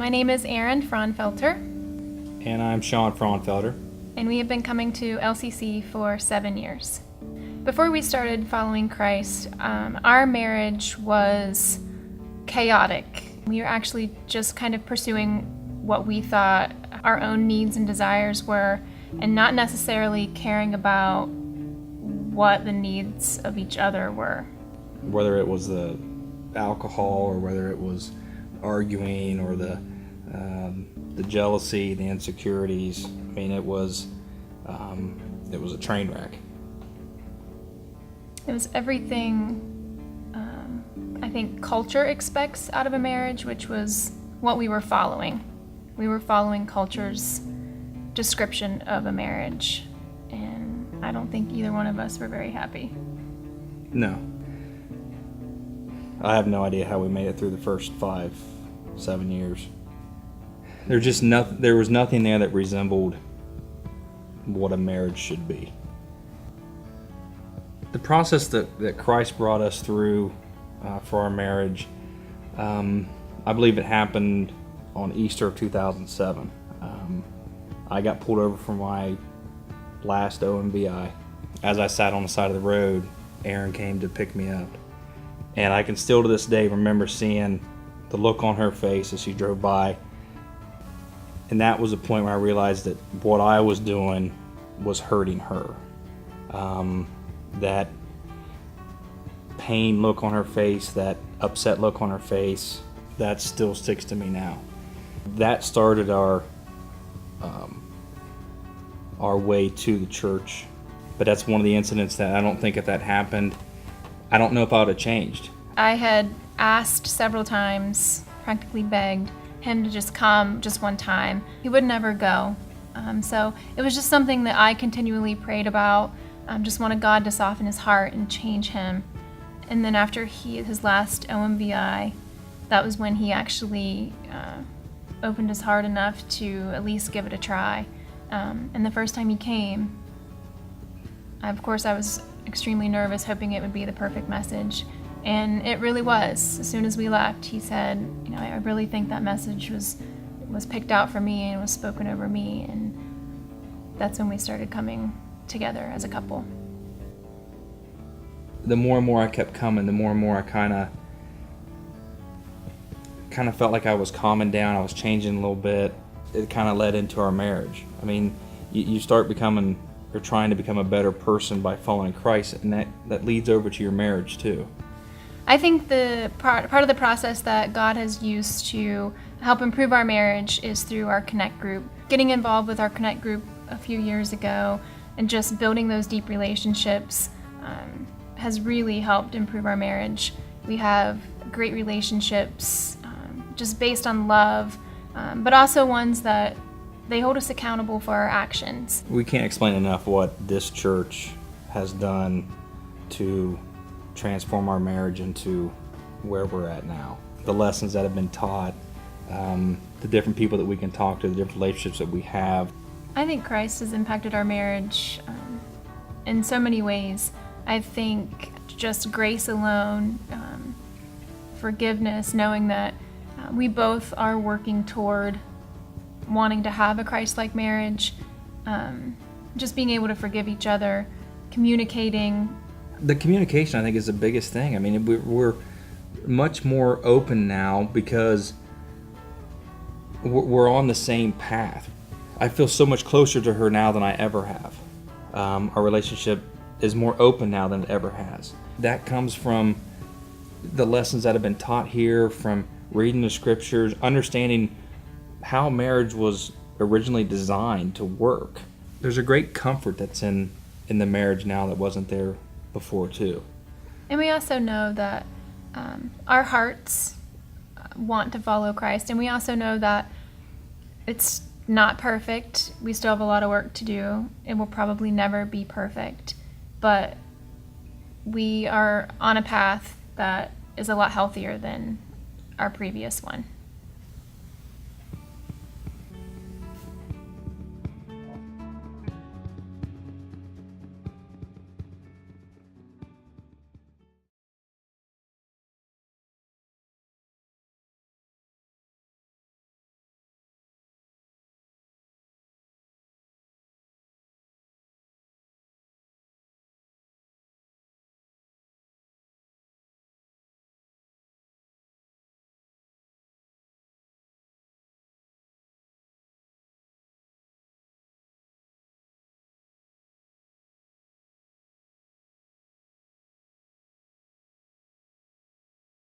My name is Erin Fraunfelter. And I'm Shawn Fraunfelter. And we have been coming to LCC for 7 years. Before we started following Christ, our marriage was chaotic. We were actually just kind of pursuing what we thought our own needs and desires were, and not necessarily caring about what the needs of each other were. Whether it was the alcohol or whether it was arguing or the jealousy, the insecurities, I mean, it was a train wreck. It was everything I think culture expects out of a marriage, which was what we were following. We were following culture's description of a marriage, and I don't think either one of us were very happy. No. I have no idea how we made it through the first 5-7 years. There was nothing there that resembled what a marriage should be. The process that Christ brought us through for our marriage, I believe it happened on Easter of 2007. I got pulled over for my last OMBI. As I sat on the side of the road, Erin came to pick me up. And I can still to this day remember seeing the look on her face as she drove by. And that was the point where I realized that what I was doing was hurting her. That pain look on her face, that upset look on her face, that still sticks to me now. That started our way to the church. But that's one of the incidents that I don't think if that happened, I don't know if I would have changed. I had asked several times, practically begged him to just come just one time. He would never go. So it was just something that I continually prayed about. Just wanted God to soften his heart and change him. And then after his last OMVI, that was when he actually opened his heart enough to at least give it a try. And the first time he came, of course I was extremely nervous, hoping it would be the perfect message. And it really was. As soon as we left, he said, I really think that message was picked out for me and was spoken over me. And that's when we started coming together as a couple. The more and more I kept coming, the more and more I kind of felt like I was calming down. I was changing a little bit. It kind of led into our marriage. I mean, you start becoming or trying to become a better person by following Christ, and that leads over to your marriage too. I think the part of the process that God has used to help improve our marriage is through our Connect group. Getting involved with our Connect group a few years ago and just building those deep relationships has really helped improve our marriage. We have great relationships just based on love, but also ones that they hold us accountable for our actions. We can't explain enough what this church has done to transform our marriage into where we're at now. The lessons that have been taught, the different people that we can talk to, the different relationships that we have. I think Christ has impacted our marriage in so many ways. I think just grace alone, forgiveness, knowing that we both are working toward wanting to have a Christ-like marriage, just being able to forgive each other, communicating. The communication, I think, is the biggest thing. I mean, we're much more open now because we're on the same path. I feel so much closer to her now than I ever have. Our relationship is more open now than it ever has. That comes from the lessons that have been taught here, from reading the scriptures, understanding how marriage was originally designed to work. There's a great comfort that's in the marriage now that wasn't there before too. And we also know that our hearts want to follow Christ, and we also know that it's not perfect. We still have a lot of work to do. It will probably never be perfect, but we are on a path that is a lot healthier than our previous one.